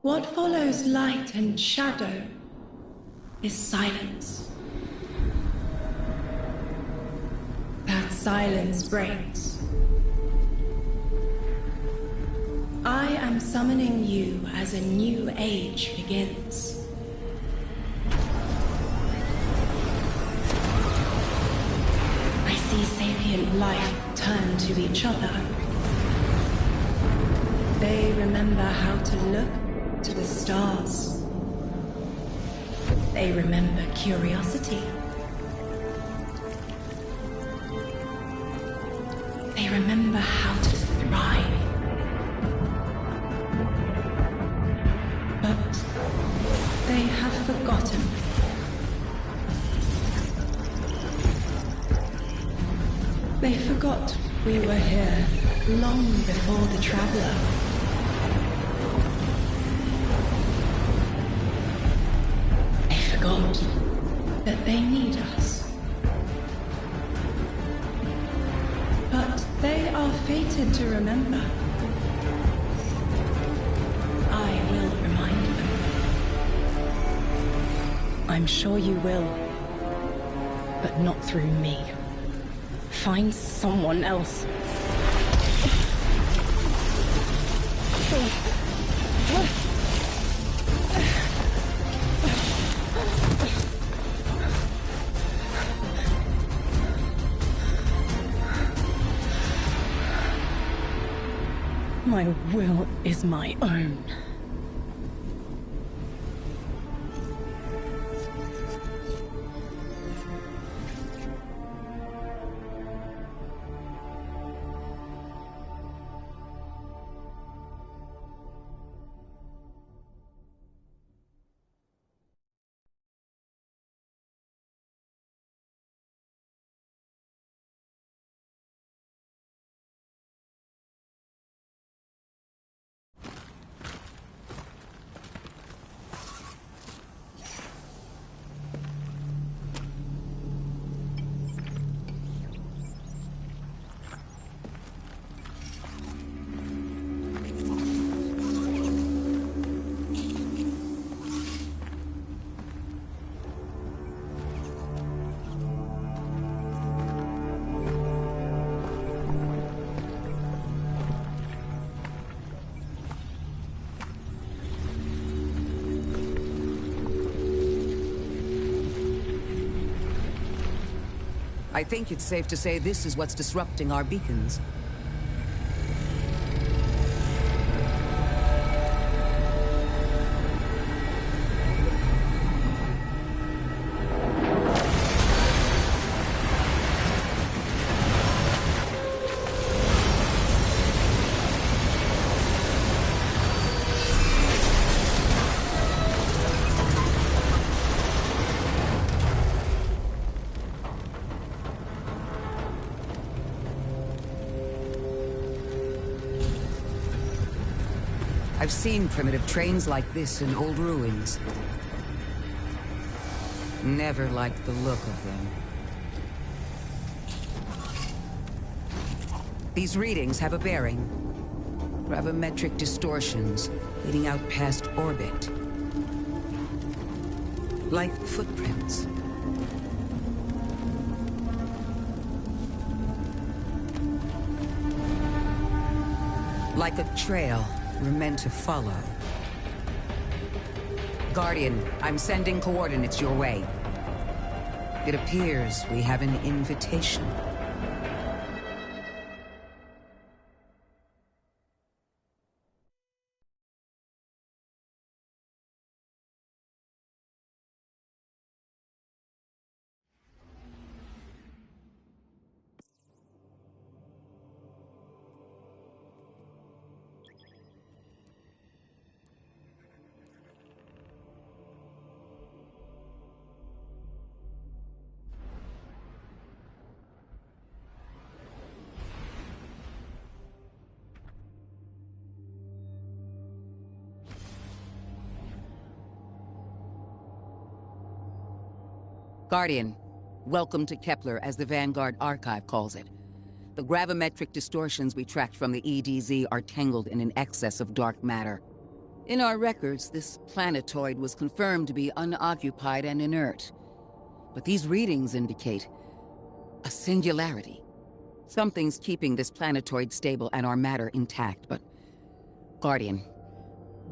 What follows light and shadow is silence. That silence breaks. I am summoning you as a new age begins. I see sapient life turn to each other. They remember how to look to the stars. They remember curiosity. They remember how to thrive. But they have forgotten. They forgot we were here long before the Traveler. They forgot that they need us. But they are fated to remember. I will remind them. I'm sure you will, but not through me. Find someone else. My will is my own. I think it's safe to say this is what's disrupting our beacons. I've seen primitive trains like this in old ruins. Never liked the look of them. These readings have a bearing. Gravimetric distortions leading out past orbit. Like footprints. Like a trail we're meant to follow. Guardian, I'm sending coordinates your way. It appears we have an invitation. Guardian, welcome to Kepler, as the Vanguard Archive calls it. The gravimetric distortions we tracked from the EDZ are tangled in an excess of dark matter. In our records, this planetoid was confirmed to be unoccupied and inert. But these readings indicate a singularity. Something's keeping this planetoid stable and our matter intact, but... Guardian,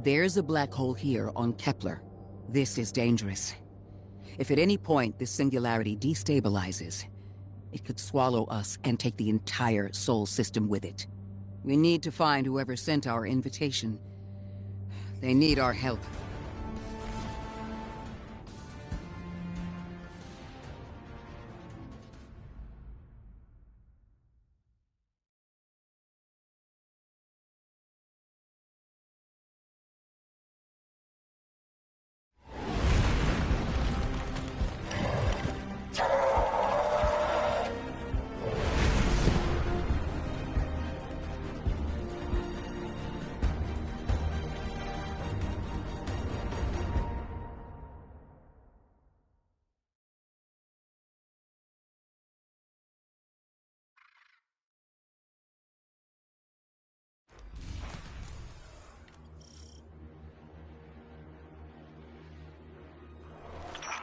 there's a black hole here on Kepler. This is dangerous. If at any point this singularity destabilizes, it could swallow us and take the entire Sol system with it. We need to find whoever sent our invitation. They need our help.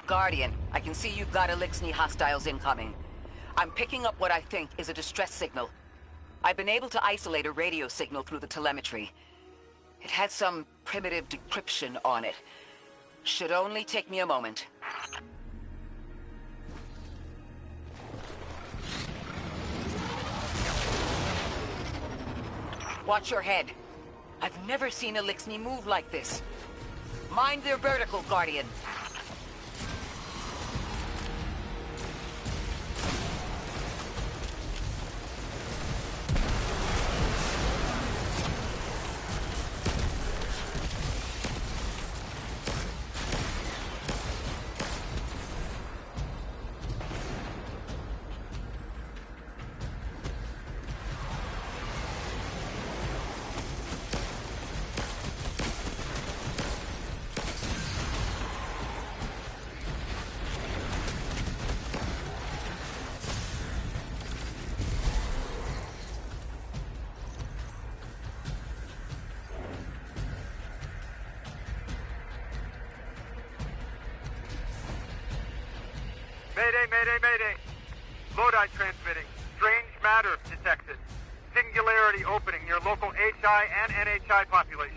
Guardian, I can see you've got Elixni hostiles incoming. I'm picking up what I think is a distress signal. I've been able to isolate a radio signal through the telemetry. It had some primitive decryption on it. Should only take me a moment. Watch your head. I've never seen Elixni move like this. Mind their vertical, Guardian. Mayday! Lodi transmitting. Strange matter detected. Singularity opening near local HI and NHI population.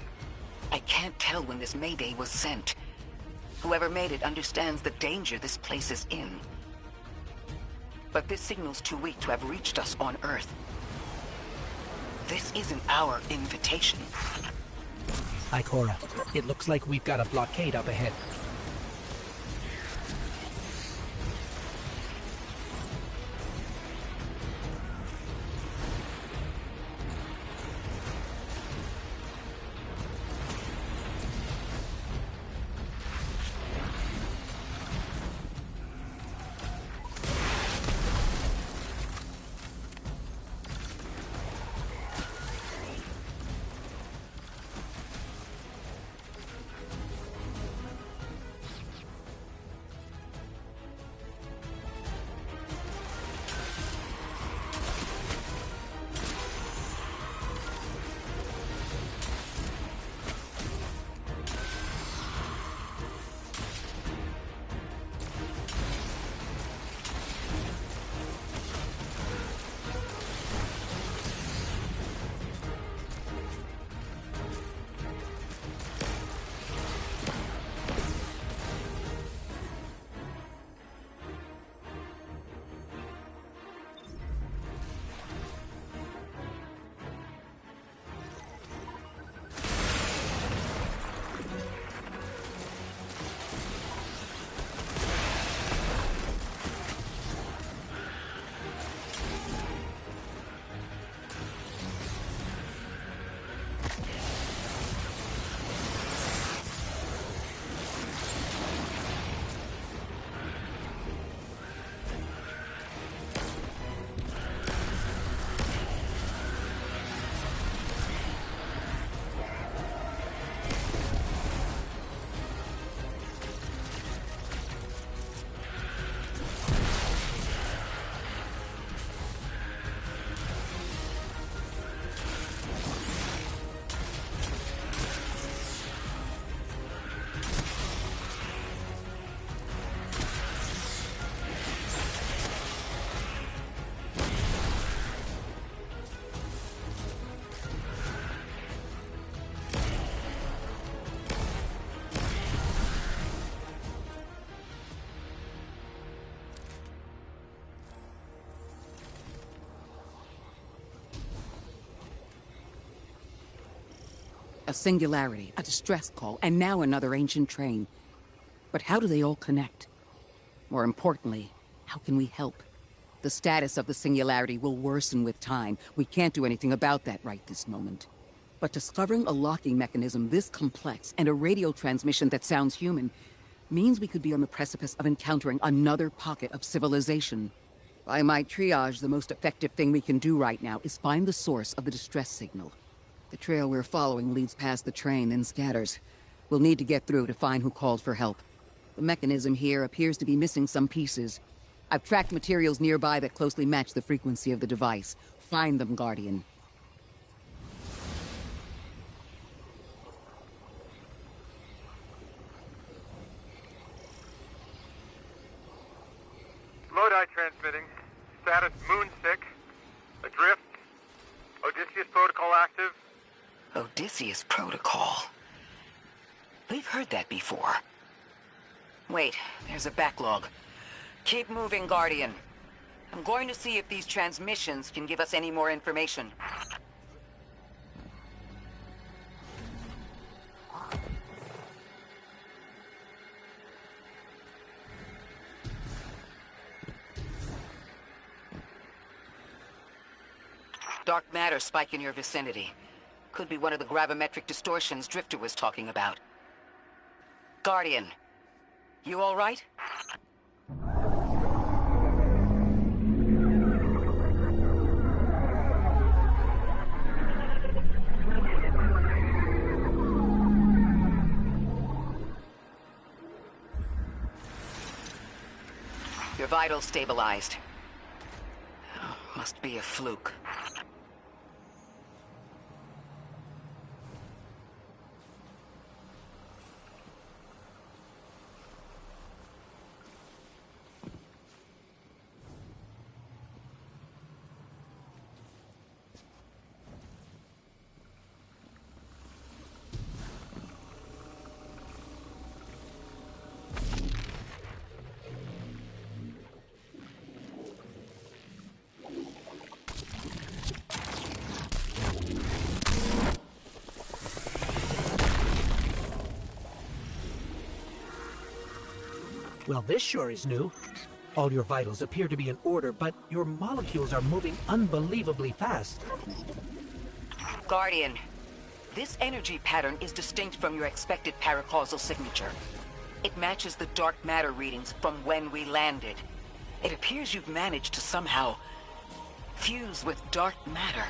I can't tell when this Mayday was sent. Whoever made it understands the danger this place is in. But this signal's too weak to have reached us on Earth. This isn't our invitation. Hi, Cora. It looks like we've got a blockade up ahead. A singularity, a distress call, and now another ancient train. But how do they all connect? More importantly, how can we help? The status of the singularity will worsen with time. We can't do anything about that right this moment. But discovering a locking mechanism this complex and a radio transmission that sounds human means we could be on the precipice of encountering another pocket of civilization. By my triage, the most effective thing we can do right now is find the source of the distress signal. The trail we're following leads past the train, then scatters. We'll need to get through to find who called for help. The mechanism here appears to be missing some pieces. I've tracked materials nearby that closely match the frequency of the device. Find them, Guardian. Lodi transmitting. Status moonsick. Adrift. Odysseus protocol active. Odysseus Protocol. We've heard that before. Wait, there's a backlog. Keep moving, Guardian. I'm going to see if these transmissions can give us any more information. Dark matter spike in your vicinity. Could be one of the gravimetric distortions Drifter was talking about. Guardian, you all right? Your vitals stabilized. Must be a fluke. Well, this sure is new. All your vitals appear to be in order, but your molecules are moving unbelievably fast. Guardian, this energy pattern is distinct from your expected paracausal signature. It matches the dark matter readings from when we landed. It appears you've managed to somehow fuse with dark matter.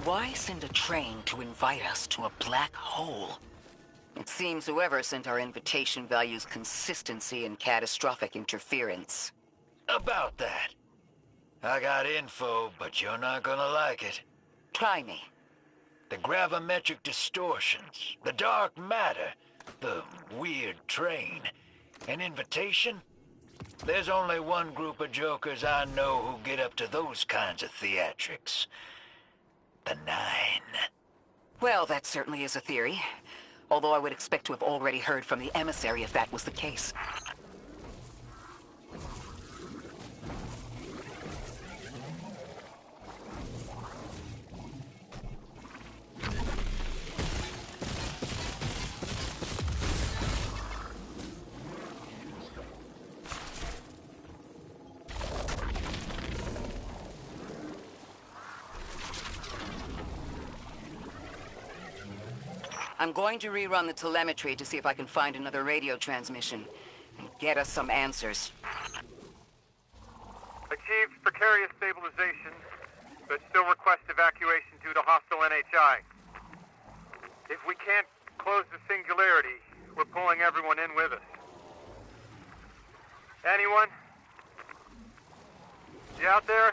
Why send a train to invite us to a black hole? It seems whoever sent our invitation values consistency and catastrophic interference. About that. I got info, but you're not gonna like it. Try me. the gravimetric distortions, the dark matter, the weird train. An invitation? There's only one group of jokers I know who get up to those kinds of theatrics. The Nine. Well, that certainly is a theory. Although I would expect to have already heard from the emissary if that was the case. I'm going to rerun the telemetry to see if I can find another radio transmission and get us some answers. Achieved precarious stabilization, but still request evacuation due to hostile NHI. If we can't close the singularity, we're pulling everyone in with us. Anyone? You out there?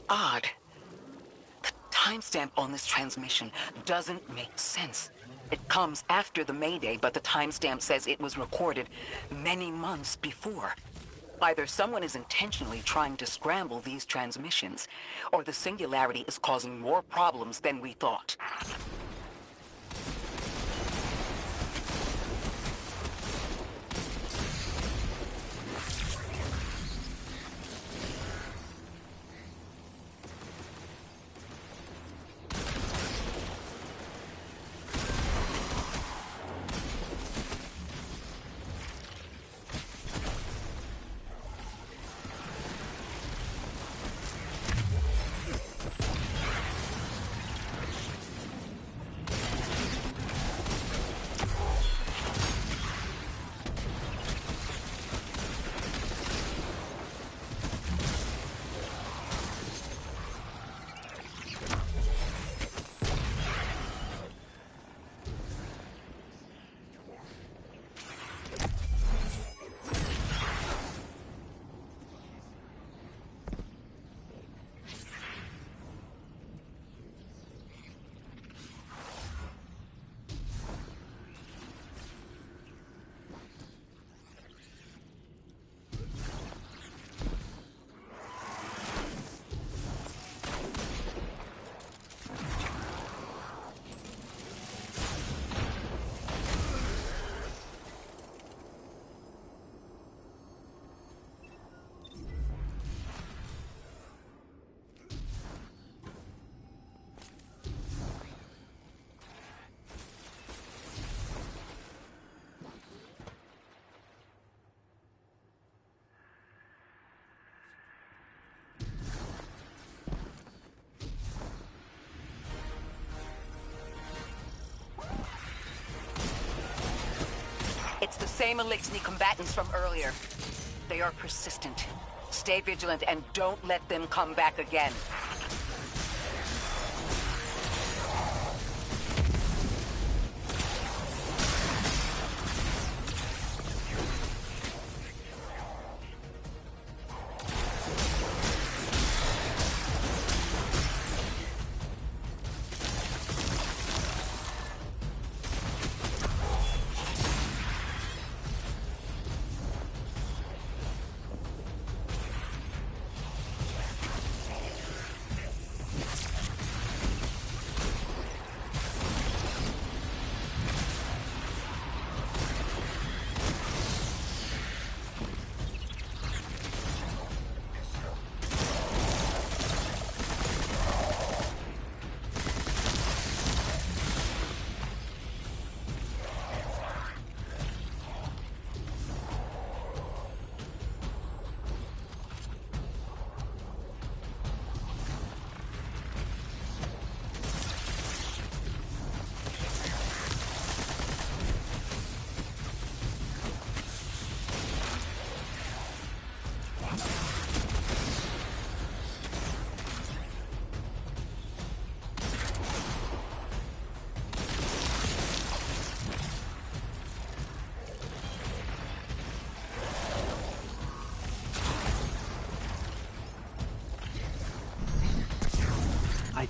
Odd. The timestamp on this transmission doesn't make sense. It comes after the Mayday, but the timestamp says it was recorded many months before. Either someone is intentionally trying to scramble these transmissions, or the singularity is causing more problems than we thought. It's the same Elixni combatants from earlier. They are persistent. Stay vigilant and don't let them come back again.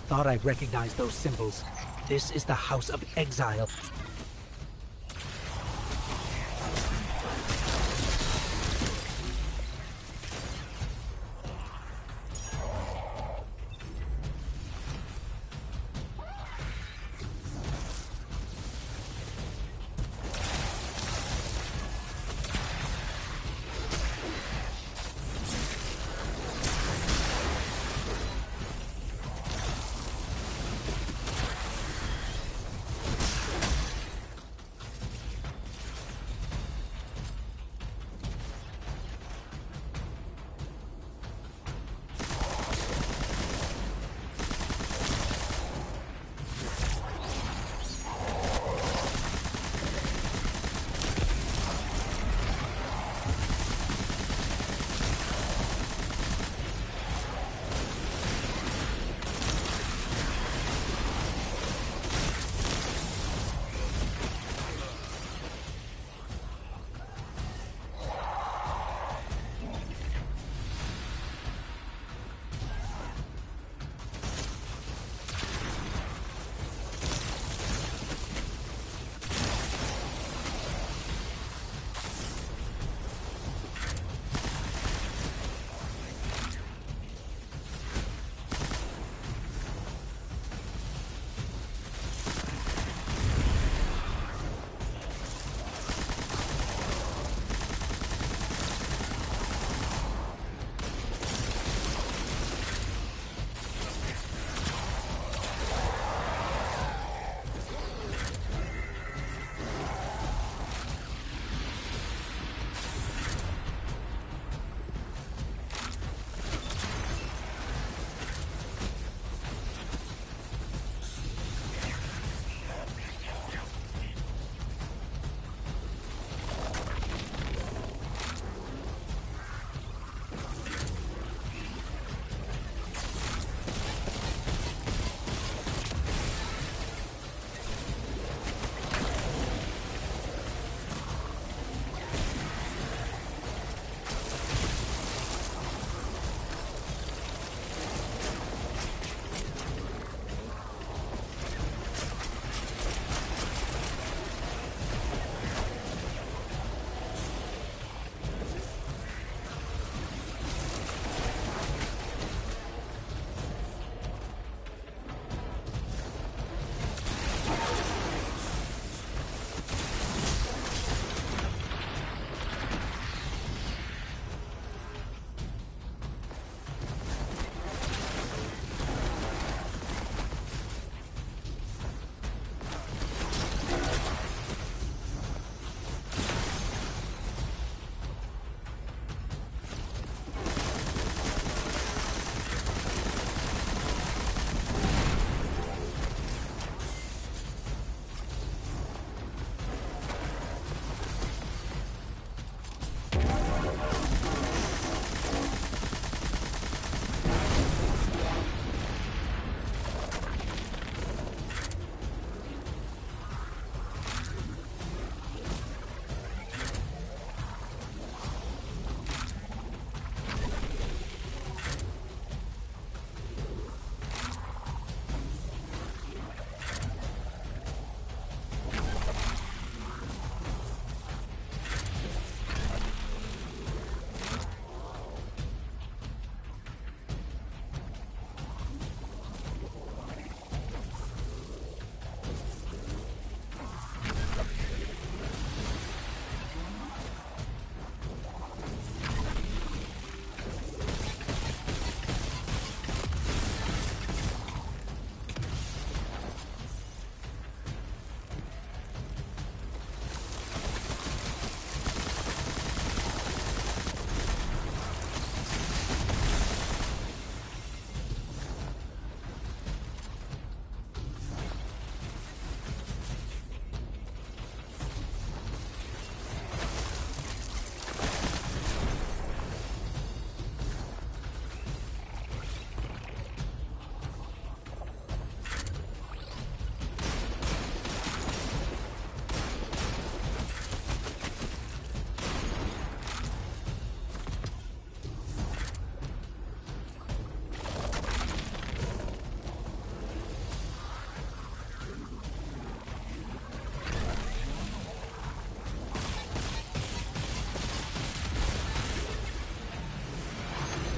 thought I recognized those symbols. This is the House of Exile.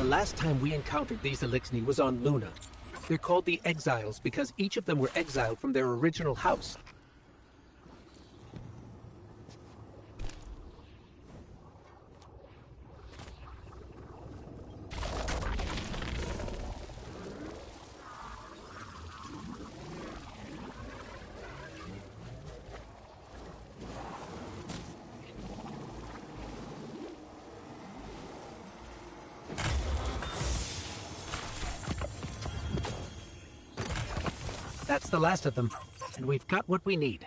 last time we encountered these Elixni was on Luna. They're called the Exiles because each of them were exiled from their original house. That's the last of them, and we've got what we need.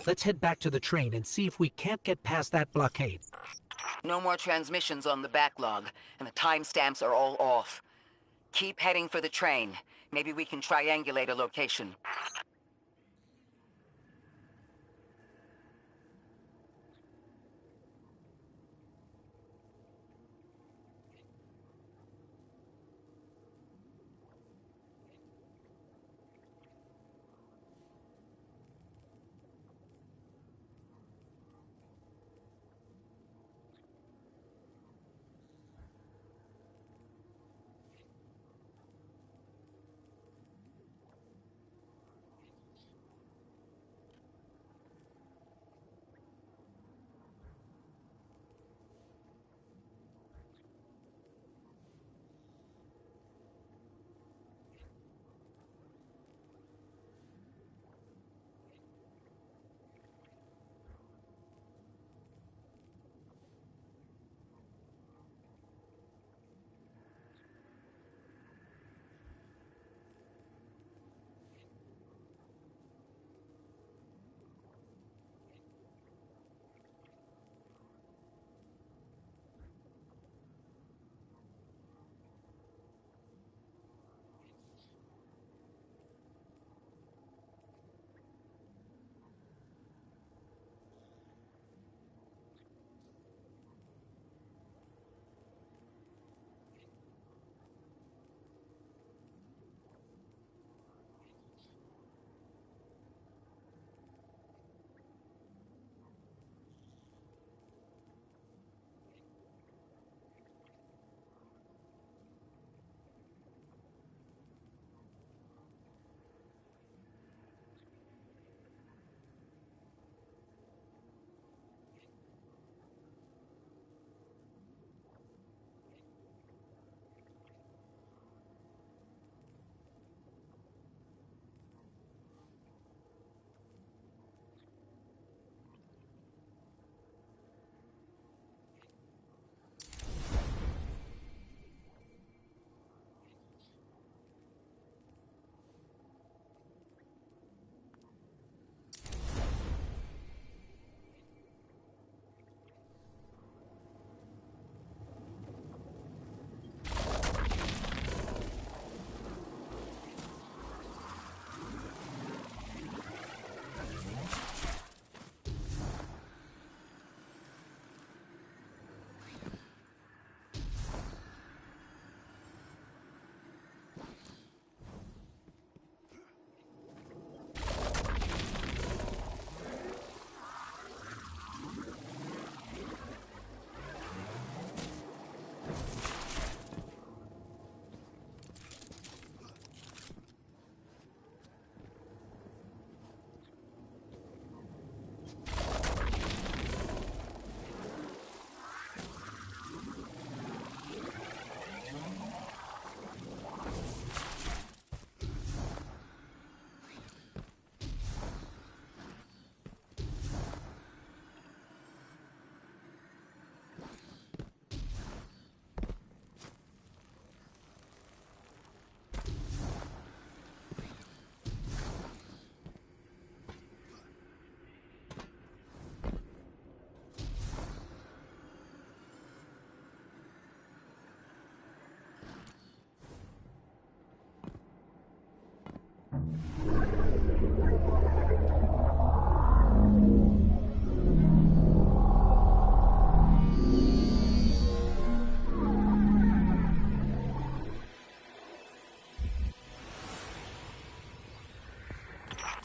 Let's head back to the train and see if we can't get past that blockade. No more transmissions on the backlog, and the timestamps are all off. Keep heading for the train. Maybe we can triangulate a location.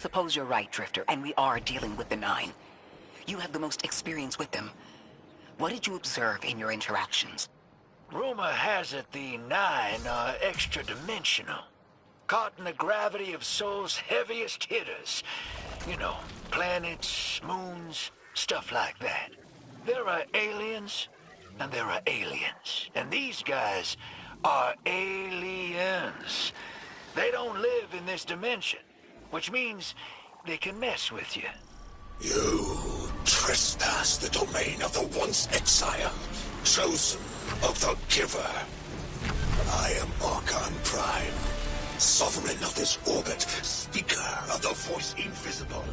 Suppose you're right, Drifter, and we are dealing with the Nine. You have the most experience with them. What did you observe in your interactions? Rumor has it the Nine are extra-dimensional. Caught in the gravity of Sol's heaviest hitters. You know, planets, moons, stuff like that. There are aliens, and there are aliens. And these guys are aliens. They don't live in this dimension, which means they can mess with you. You trespass the domain of the once exile, chosen of the Giver. I am Archon Prime, sovereign of this orbit, speaker of the voice invisible.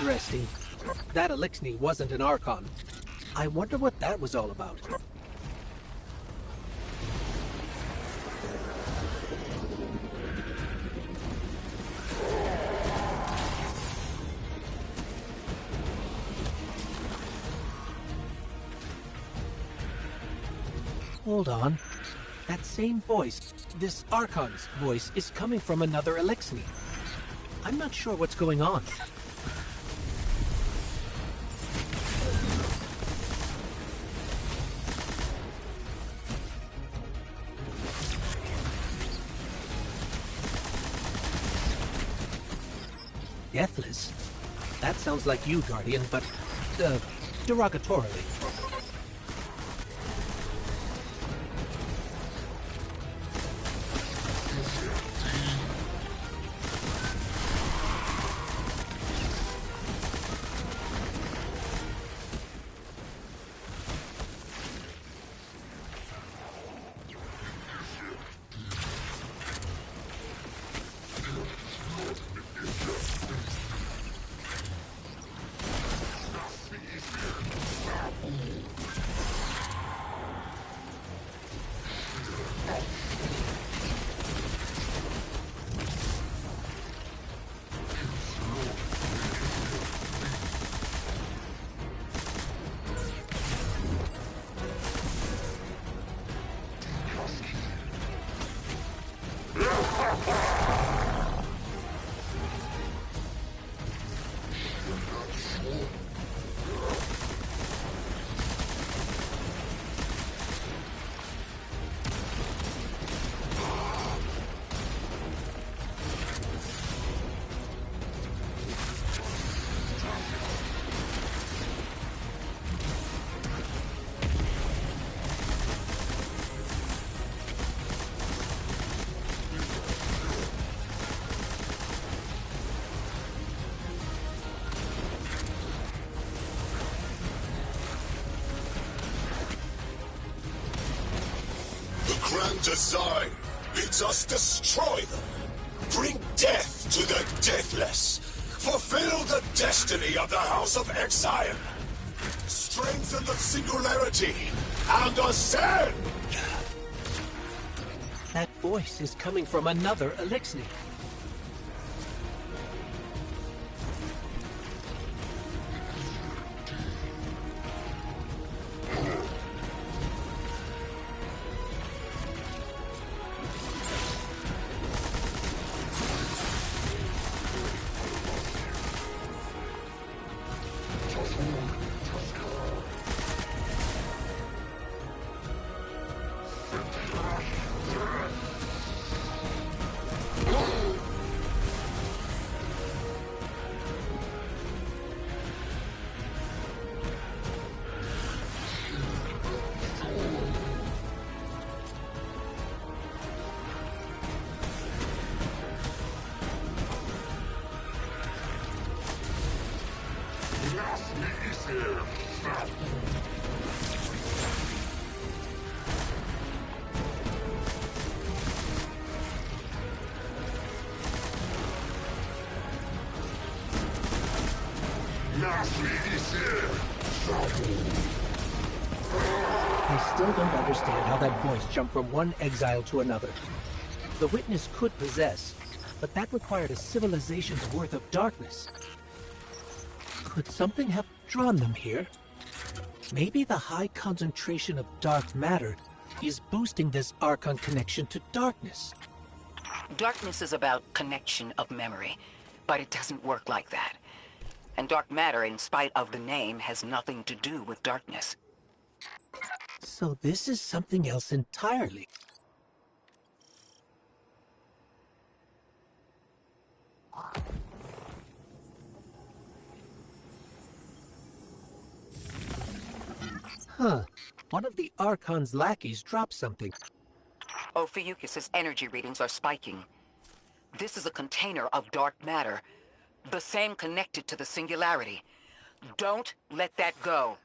Interesting. That Elixni wasn't an Archon. I wonder what that was all about. Hold on. That same voice, this Archon's voice, is coming from another Elixni. I'm not sure what's going on. Deathless? That sounds like you, Guardian, but, derogatorily. Grand design bids us destroy them, bring death to the deathless, fulfill the destiny of the House of Exile, strengthen the singularity, and ascend! That voice is coming from another Elixir. I still don't understand how that voice jumped from one exile to another. The witness could possess, but that required a civilization's worth of darkness. Could something have drawn them here? Maybe the high concentration of dark matter is boosting this Archon connection to darkness. Darkness is about connection of memory, but it doesn't work like that. And dark matter, in spite of the name, has nothing to do with darkness. So this is something else entirely. Huh. One of the Archon's lackeys dropped something. Ophiuchus's energy readings are spiking. This is a container of dark matter, the same connected to the Singularity. Don't let that go.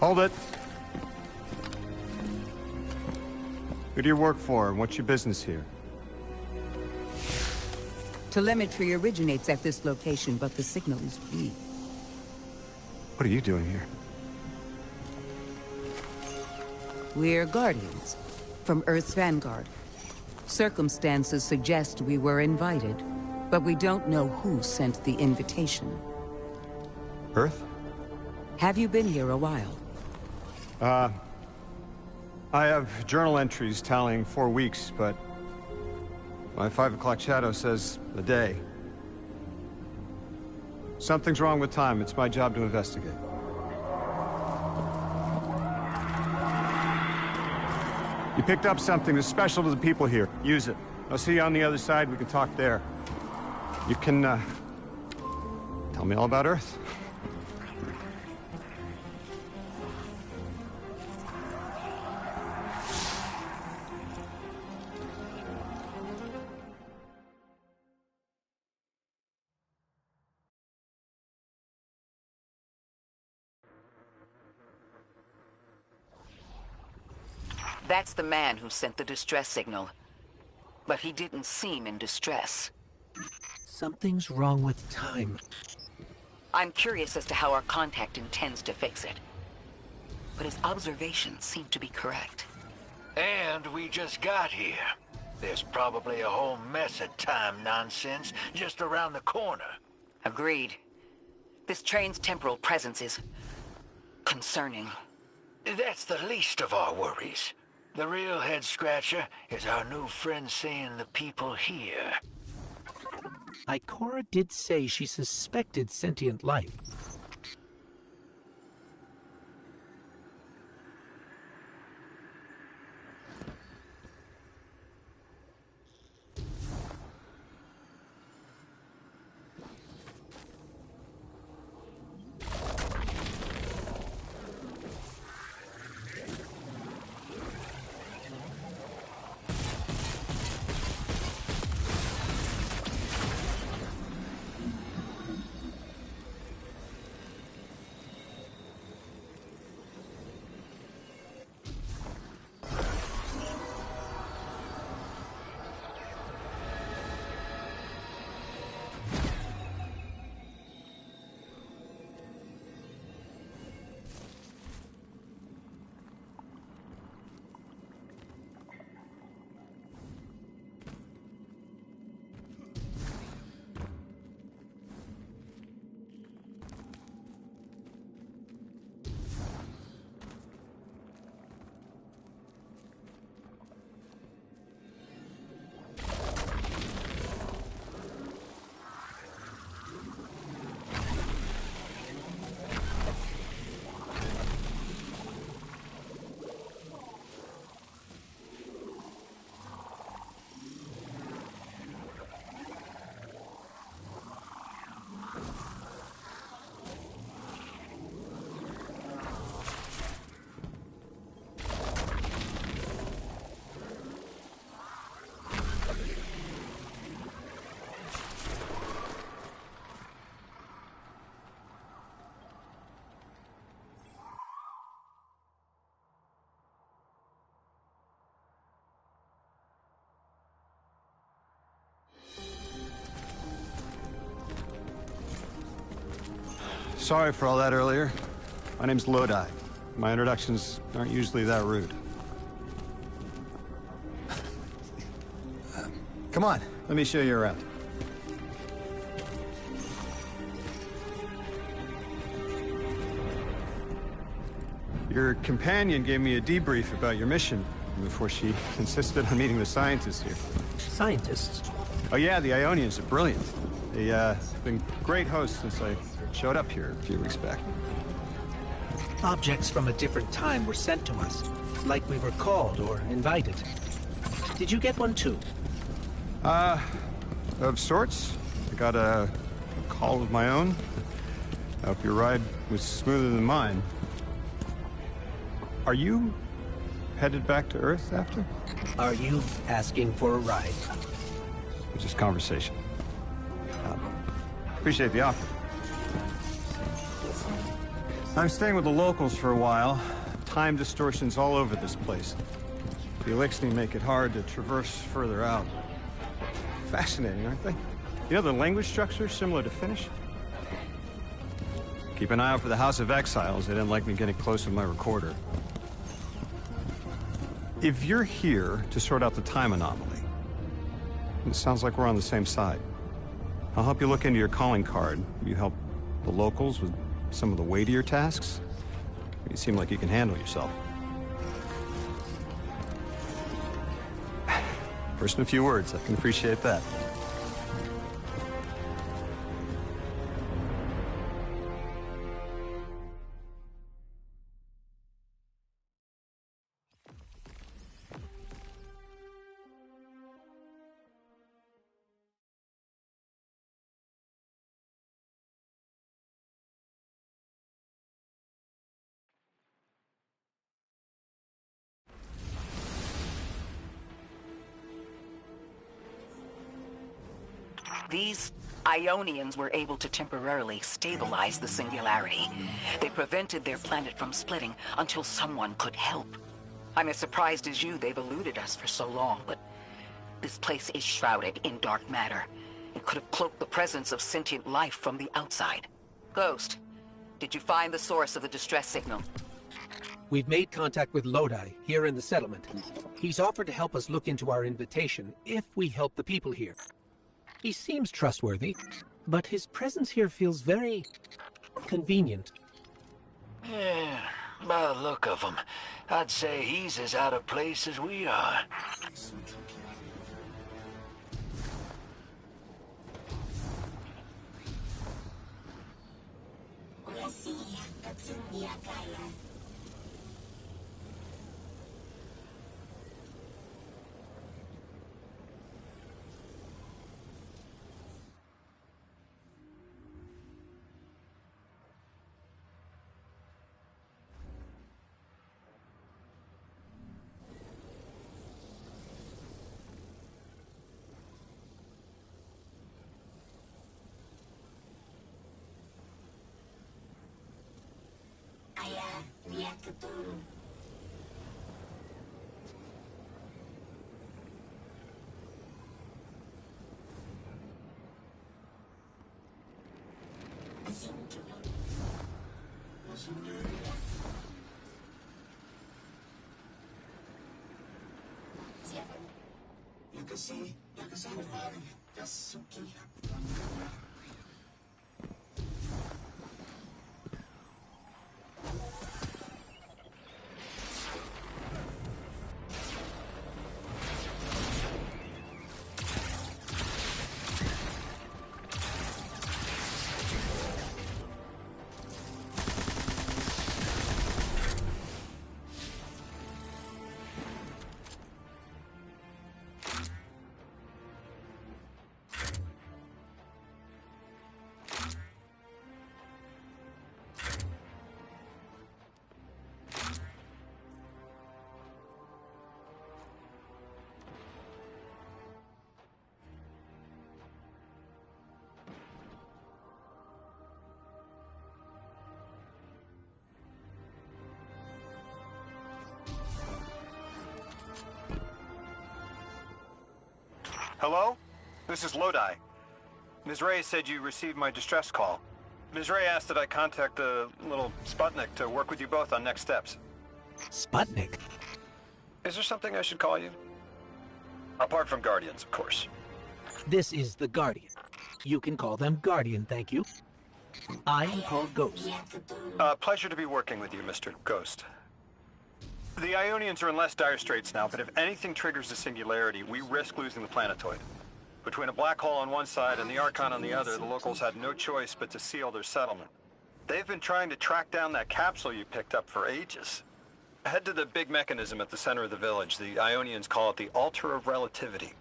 Hold it. Who do you work for, and what's your business here? Telemetry originates at this location, but the signal is weak. What are you doing here? We're Guardians, from Earth's vanguard. Circumstances suggest we were invited, but we don't know who sent the invitation. Earth? Have you been here a while? I have journal entries tallying 4 weeks, but my 5 o'clock shadow says a day. Something's wrong with time. It's my job to investigate. You picked up something that's special to the people here. Use it. I'll see you on the other side. We can talk there. You can, tell me all about Earth. That's the man who sent the distress signal. But he didn't seem in distress. Something's wrong with time. I'm curious as to how our contact intends to fix it. but his observations seem to be correct. And we just got here. There's probably a whole mess of time nonsense just around the corner. Agreed. This train's temporal presence is concerning. That's the least of our worries. The real head-scratcher is our new friend seeing the people here. Ikora did say she suspected sentient life. Sorry for all that earlier. My name's Lodi. My introductions aren't usually that rude. Come on, let me show you around. Your companion gave me a debrief about your mission before she insisted on meeting the scientists here. Scientists? Oh yeah, the Ionians are brilliant. They've been great hosts since I showed up here a few weeks back. Objects from a different time were sent to us, like we were called or invited. Did you get one too? Of sorts. I got a call of my own. I hope your ride was smoother than mine. Are you headed back to Earth after? Are you asking for a ride? It's just conversation. Appreciate the offer. I'm staying with the locals for a while. Time distortions all over this place. The Elixni make it hard to traverse further out. Fascinating, aren't they? You know, the language structure is similar to Finnish. Keep an eye out for the House of Exiles. They didn't like me getting close with my recorder. If you're here to sort out the time anomaly, it sounds like we're on the same side. I'll help you look into your calling card. You help the locals with some of the weightier tasks. You seem like you can handle yourself. First in a few words, I can appreciate that. These Ionians were able to temporarily stabilize the singularity. They prevented their planet from splitting until someone could help. I'm as surprised as you they've eluded us for so long, but this place is shrouded in dark matter. It could have cloaked the presence of sentient life from the outside. Ghost, did you find the source of the distress signal? We've made contact with Lodi, here in the settlement. He's offered to help us look into our invitation if we help the people here. He seems trustworthy, but his presence here feels very convenient. Yeah, by the look of him, I'd say he's as out of place as we are. Hello? This is Lodi. Ms. Ray said you received my distress call. Ms. Ray asked that I contact the little Sputnik to work with you both on next steps. Sputnik? Is there something I should call you? Apart from Guardians, of course. This is the Guardian. You can call them Guardian, thank you. I am called Ghost. Pleasure to be working with you, Mr. Ghost. The Ionians are in less dire straits now, but if anything triggers the singularity, we risk losing the planetoid. Between a black hole on one side and the Archon on the other, the locals had no choice but to seal their settlement. They've been trying to track down that capsule you picked up for ages. Head to the big mechanism at the center of the village. The Ionians call it the Altar of Relativity.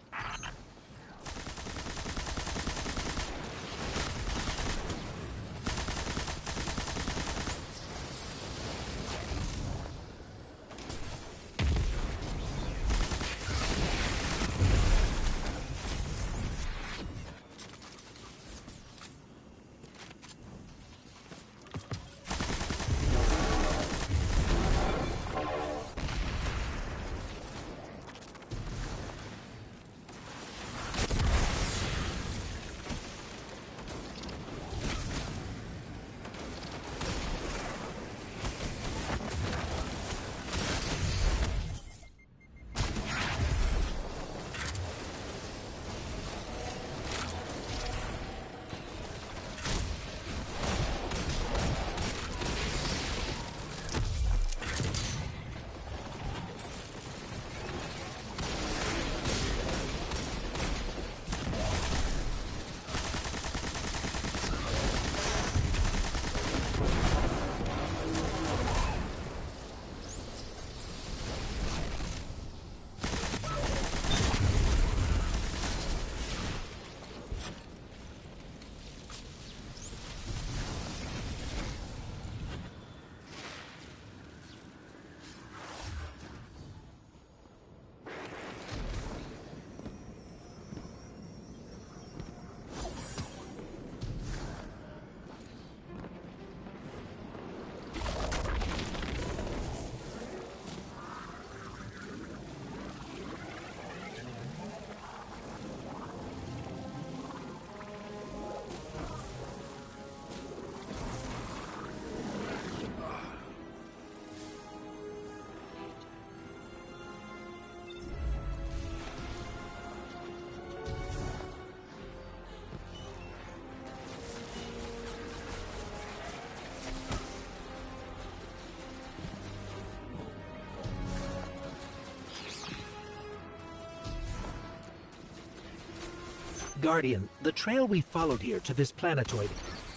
Guardian, the trail we followed here to this planetoid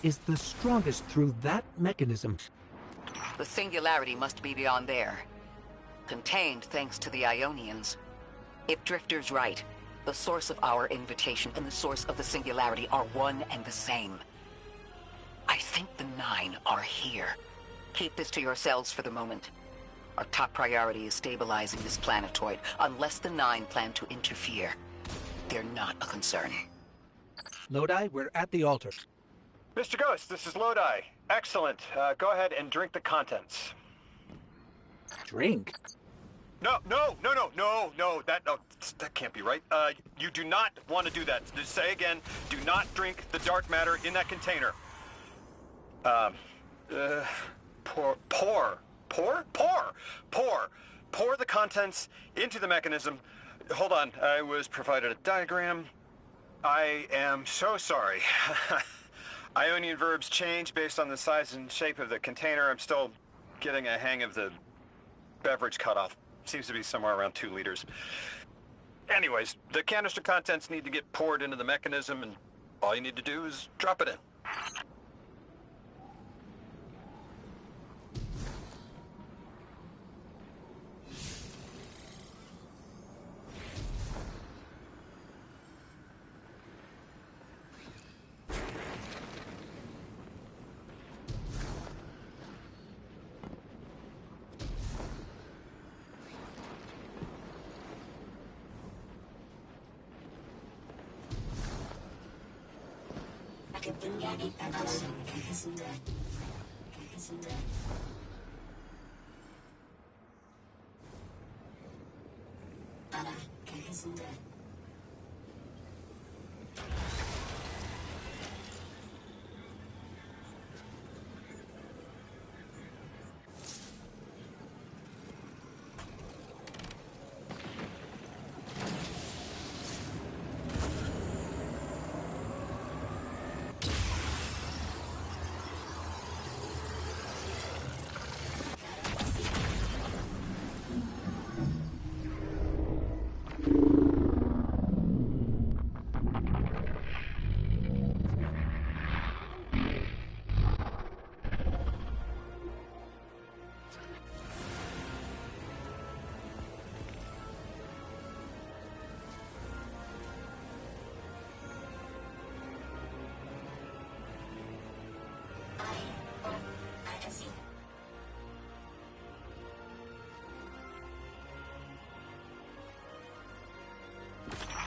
is the strongest through that mechanism. The singularity must be beyond there. Contained thanks to the Ionians. If Drifter's right, the source of our invitation and the source of the singularity are one and the same. I think the 9 are here. Keep this to yourselves for the moment. Our top priority is stabilizing this planetoid, unless the 9 plan to interfere. They're not a concern. Lodi, we're at the altar. Mr. Ghost, this is Lodi. Excellent. Go ahead and drink the contents. Drink? No, that can't be right. You do not want to do that. Just say again, do not drink the dark matter in that container. Pour the contents into the mechanism. Hold on, I was provided a diagram. I am so sorry. Ionian verbs change based on the size and shape of the container. I'm still getting a hang of the beverage cutoff. Seems to be somewhere around 2 liters. Anyways, the canister contents need to get poured into the mechanism, and all you need to do is drop it in.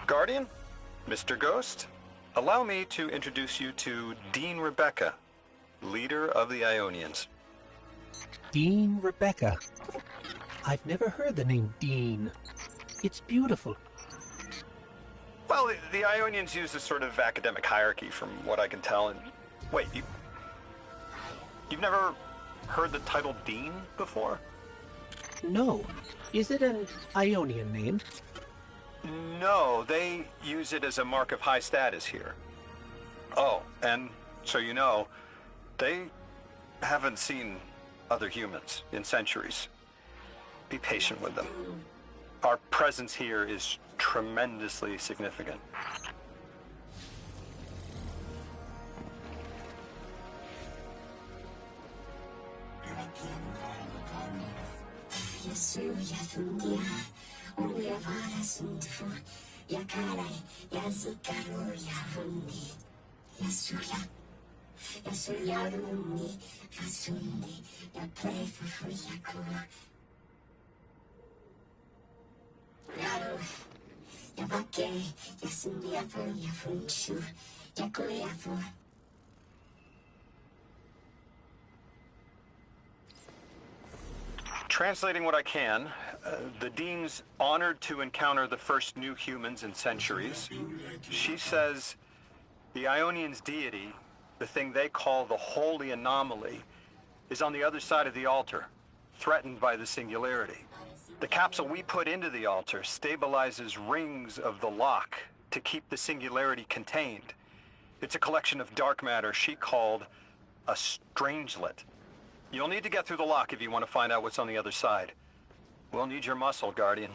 Guardian, Mr. Ghost, allow me to introduce you to Dean Rebecca, leader of the Ionians. Dean Rebecca. I've never heard the name Dean. It's beautiful. Well, the Ionians use this sort of academic hierarchy from what I can tell, and... Wait, you've never heard the title Dean before? No. Is it an Ionian name? No, they use it as a mark of high status here. Oh, and so you know, they haven't seen other humans in centuries. Be patient with them. Our presence here is tremendously significant. Translating what I can, the Dean's honored to encounter the first new humans in centuries. She says the Ionians' deity, the thing they call the holy anomaly, is on the other side of the altar, threatened by the singularity. The capsule we put into the altar stabilizes rings of the lock to keep the singularity contained. It's a collection of dark matter she called a strangelet. You'll need to get through the lock if you want to find out what's on the other side. We'll need your muscle, Guardian.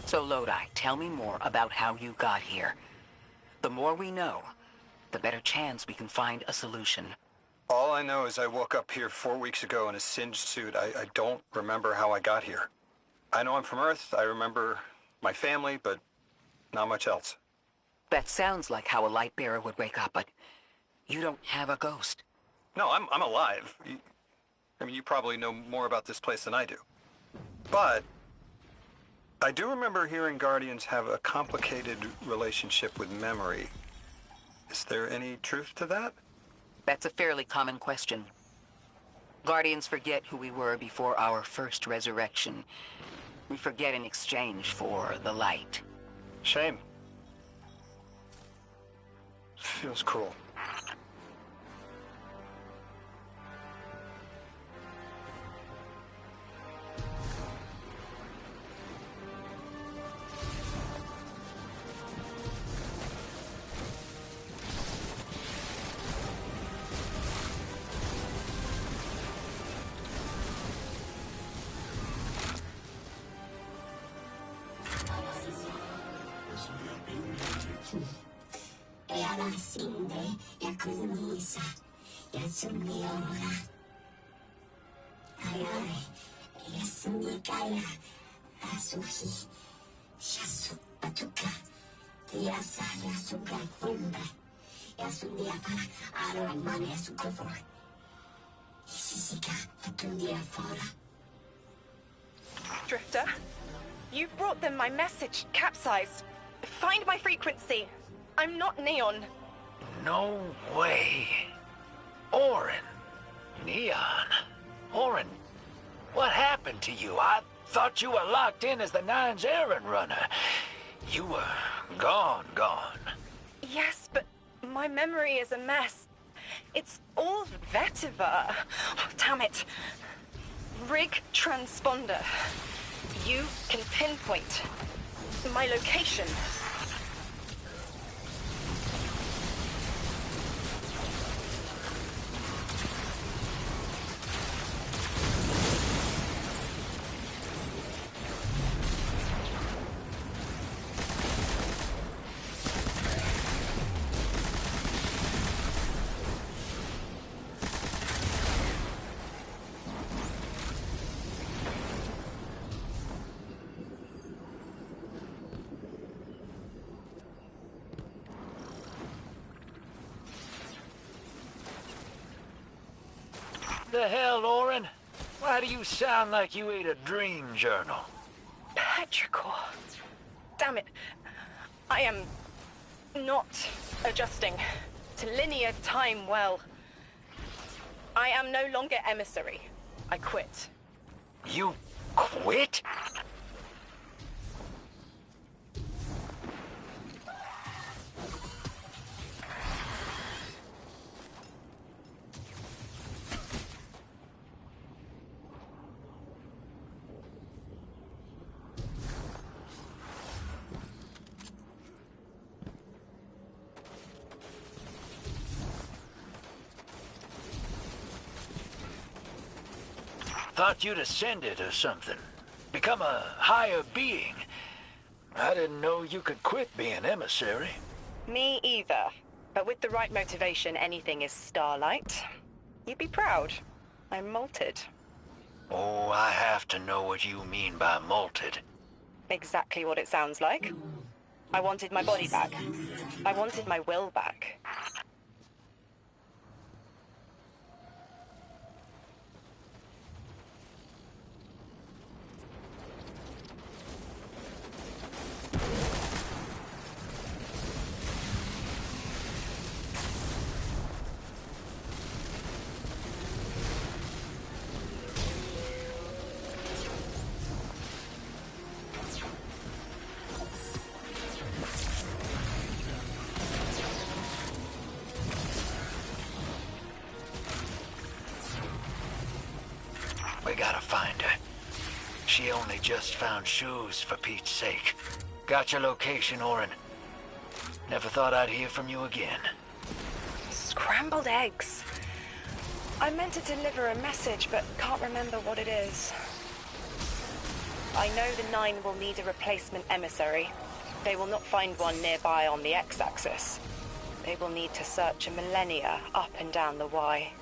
So Lodi, tell me more about how you got here. The more we know, the better chance we can find a solution. All I know is I woke up here 4 weeks ago in a singed suit. I don't remember how I got here. I know I'm from Earth, I remember my family, but not much else. That sounds like how a light bearer would wake up, but you don't have a ghost. No, I'm alive. I mean, you probably know more about this place than I do. But I do remember hearing Guardians have a complicated relationship with memory. Is there any truth to that? That's a fairly common question. Guardians forget who we were before our first resurrection. We forget in exchange for the light. Shame. Feels cruel. Drifter, you brought them my message, capsized. Find my frequency. I'm not Neon. No way. Orin. Neon. Orin, what happened to you? I thought you were locked in as the Nine's errand runner. You were gone. Yes, but my memory is a mess. It's all vetiver. Oh, damn it. Rig transponder. You can pinpoint my location. The hell, Orin? Why do you sound like you ate a dream journal? Petrichor. Damn it. I am not adjusting to linear time well. I am no longer emissary. I quit. You quit? Thought you'd ascended or something. Become a higher being. I didn't know you could quit being emissary. Me either. But with the right motivation, anything is starlight. You'd be proud. I'm molted. Oh, I have to know what you mean by molted. Exactly what it sounds like. I wanted my body back. I wanted my will back. We gotta find her. She only just found shoes, for Pete's sake. Got your location, Orin. Never thought I'd hear from you again. Scrambled eggs. I meant to deliver a message, but can't remember what it is. I know the Nine will need a replacement emissary. They will not find one nearby on the X-axis. They will need to search a millennia up and down the Y.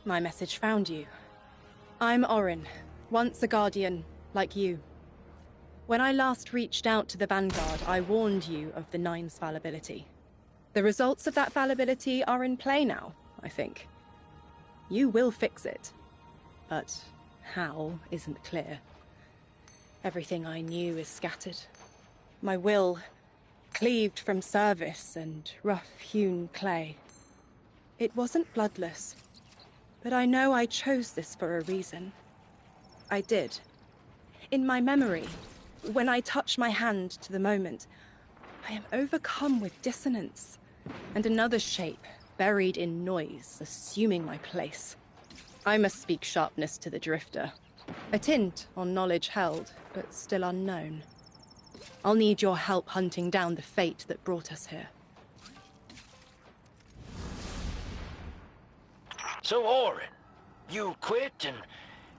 My message found you. I'm Orin, once a Guardian, like you. When I last reached out to the Vanguard, I warned you of the Nine's fallibility. The results of that fallibility are in play now, I think. You will fix it. But how isn't clear. Everything I knew is scattered. My will, cleaved from service and rough-hewn clay. It wasn't bloodless. But I know I chose this for a reason. I did. In my memory, when I touch my hand to the moment, I am overcome with dissonance, and another shape, buried in noise, assuming my place. I must speak sharpness to the Drifter. A tint on knowledge held, but still unknown. I'll need your help hunting down the fate that brought us here. So, Orin, you quit and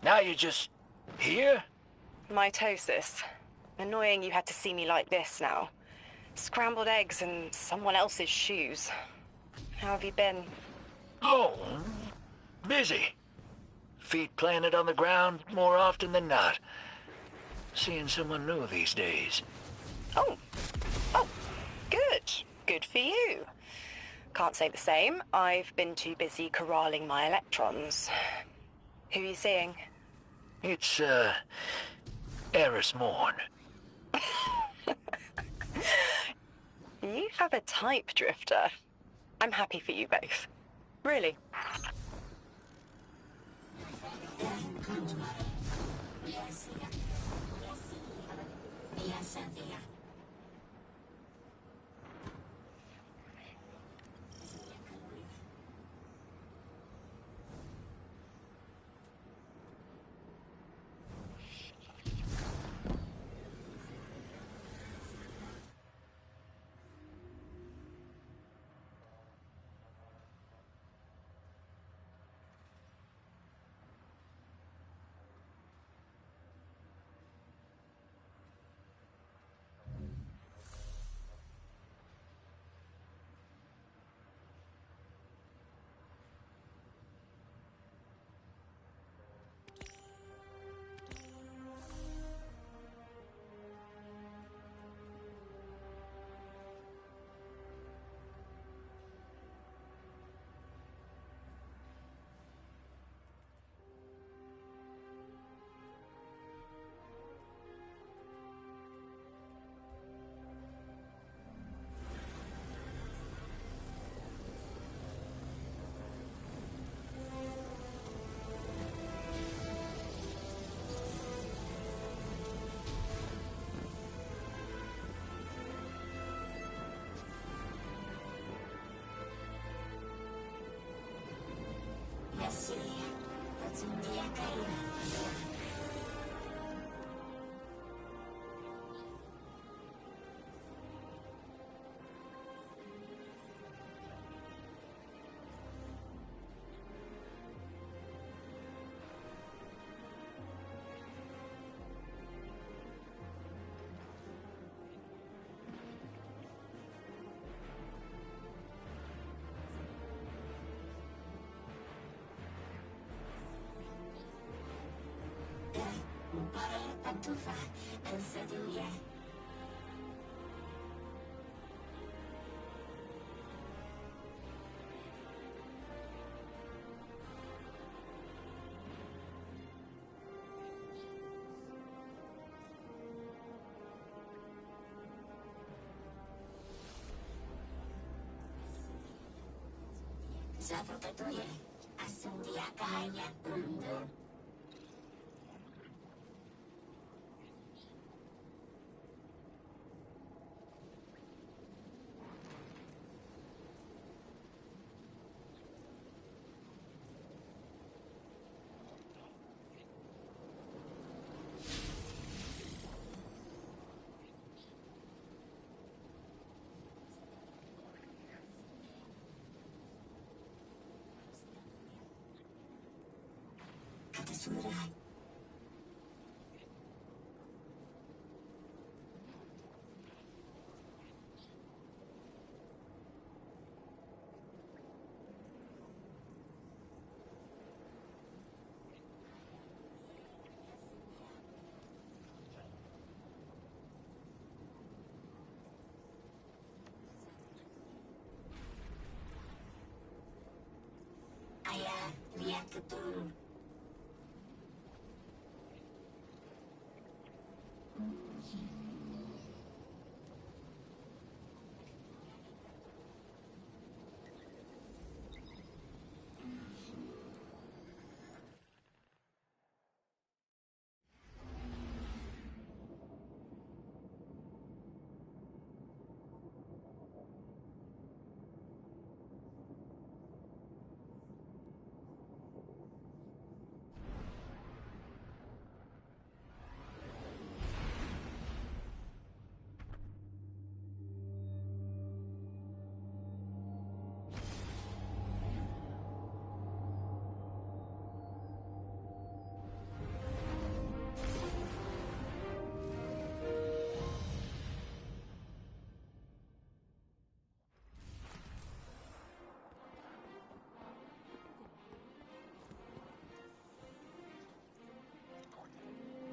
now you're just here? Mitosis. Annoying you had to see me like this now. Scrambled eggs and someone else's shoes. How have you been? Oh, busy. Feet planted on the ground more often than not. Seeing someone new these days. Oh, good. Good for you. Can't say the same. I've been too busy corralling my electrons. Who are you seeing? It's, Eris Morn. You have a type, Drifter. I'm happy for you both. Really.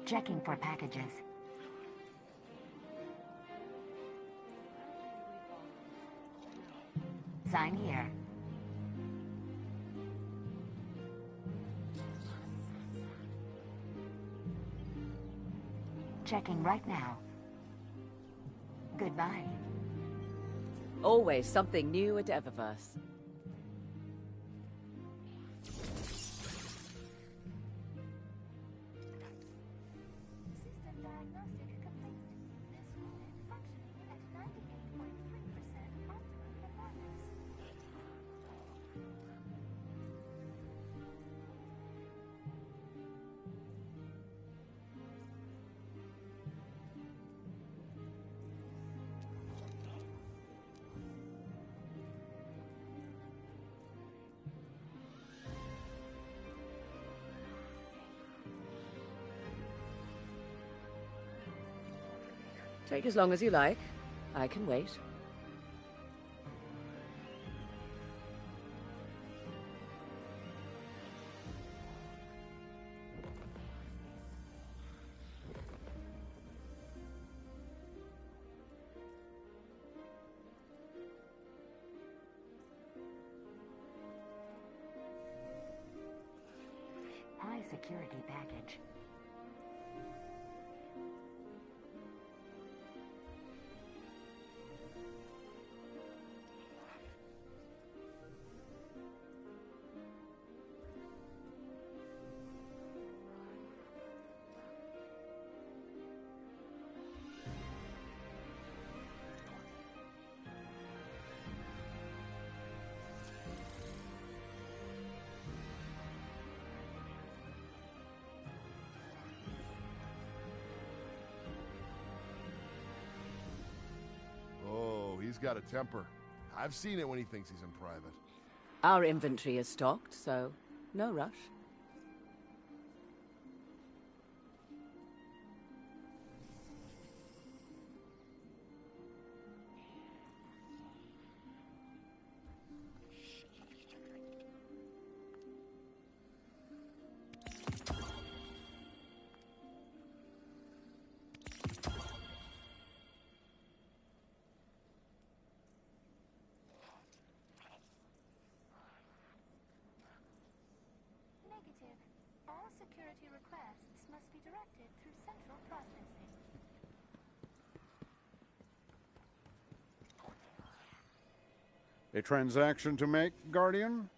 Checking for packages. Sign here. Checking right now. Goodbye. Always something new at Eververse. System diagnostic complete. This unit functioning at 98.3% optimum performance. Take as long as you like. I can wait. High security package. He's got a temper. I've seen it when he thinks he's in private. Our inventory is stocked, so no rush. Negative. All security requests must be directed through central processing. A transaction to make, Guardian?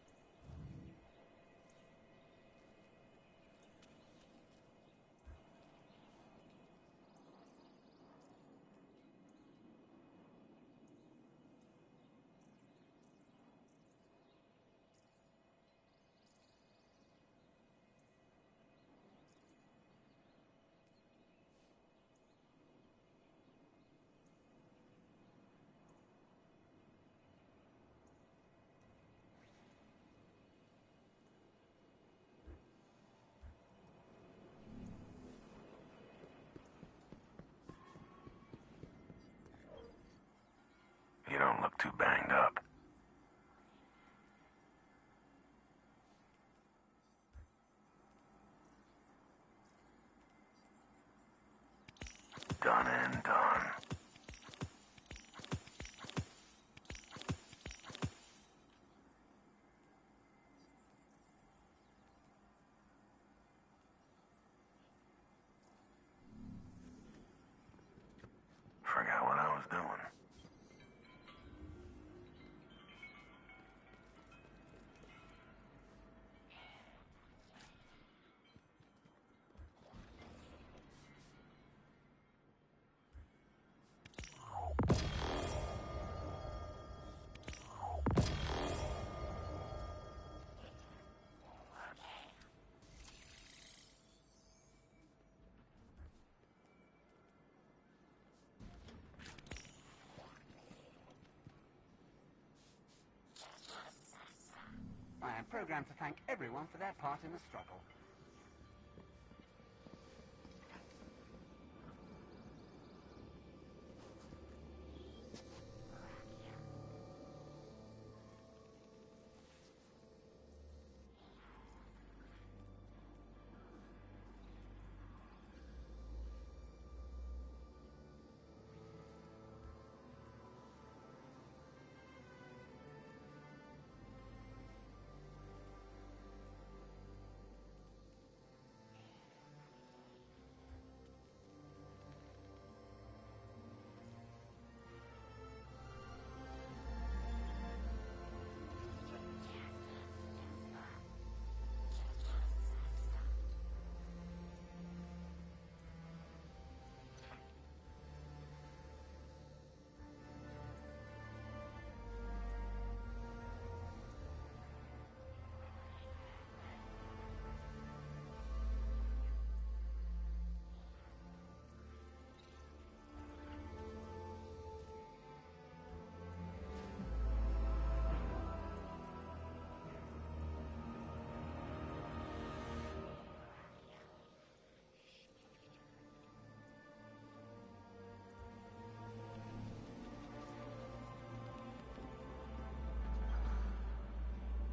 Too banged up. Done and done. Forgot what I was doing. I am programmed to thank everyone for their part in the struggle.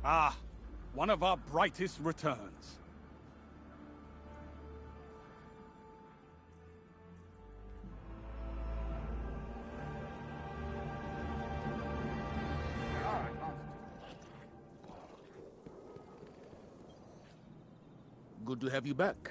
Ah, one of our brightest returns. Good to have you back.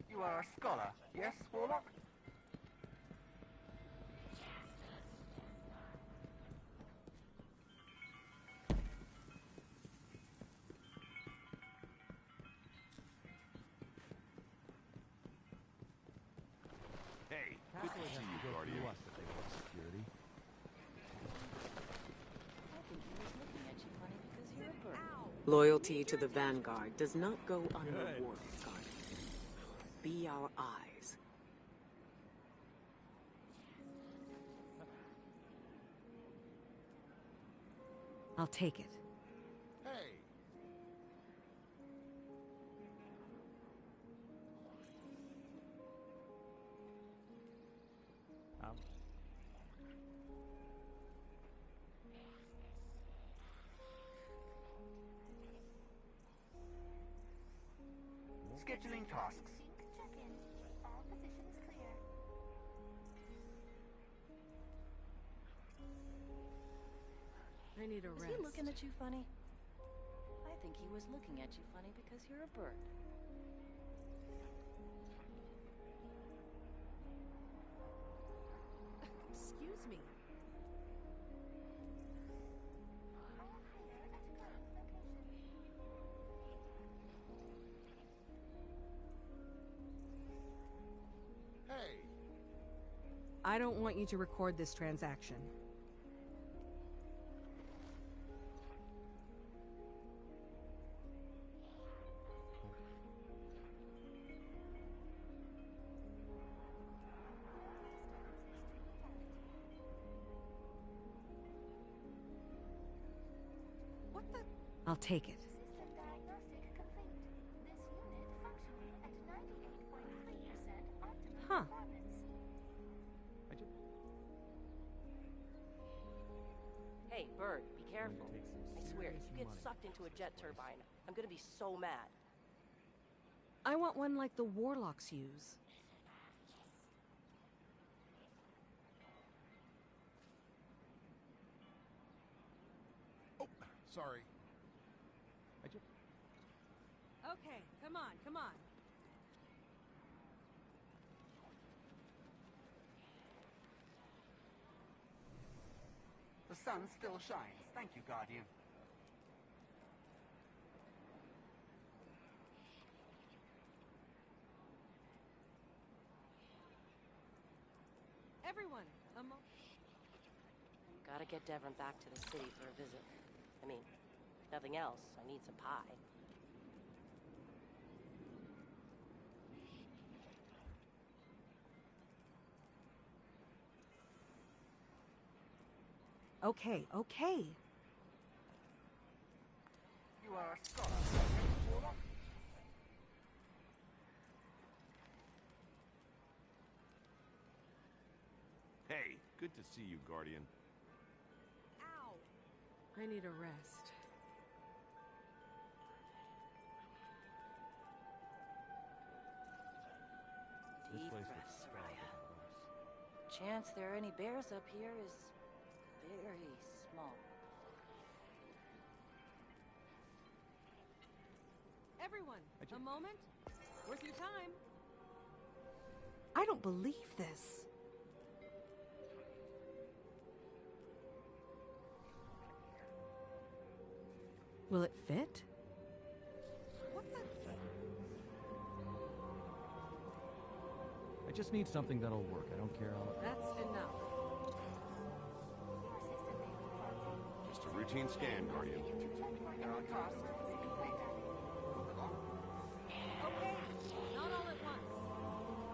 You are a scholar, yes, Warlock? Hey, good to see you, Guardian. Loyalty to the Vanguard does not go unrewarded, Guardian. Be our eyes. I'll take it. Hey, Scheduling tasks. Check-in. All positions clear. I need a Is rest. he looking at you funny? I think he was looking at you funny because you're a bird. Excuse me. hey. I don't want you to record this transaction. I'll take it. System diagnostic complete. This unit functioning at 98.3% optimum Huh. performance. Hey, Bird, be careful. I swear, if you get sucked into a jet turbine, I'm gonna be so mad. I want one like the warlocks use. Oh, sorry. Okay, come on, come on. The sun still shines. Thank you, Guardian. Everyone, Gotta get Devon back to the city for a visit. I mean, if nothing else, I need some pie. Okay, okay. You are a scholar, Warlock. Hey, good to see you, Guardian. Ow! I need a rest. Deep breaths, Raya. Chance there are any bears up here is very small. Everyone, a moment. Worth your time. I don't believe this. Will it fit? What the? I just need something that'll work. I don't care how... That's enough. Just a routine scan, Guardian. There are tasks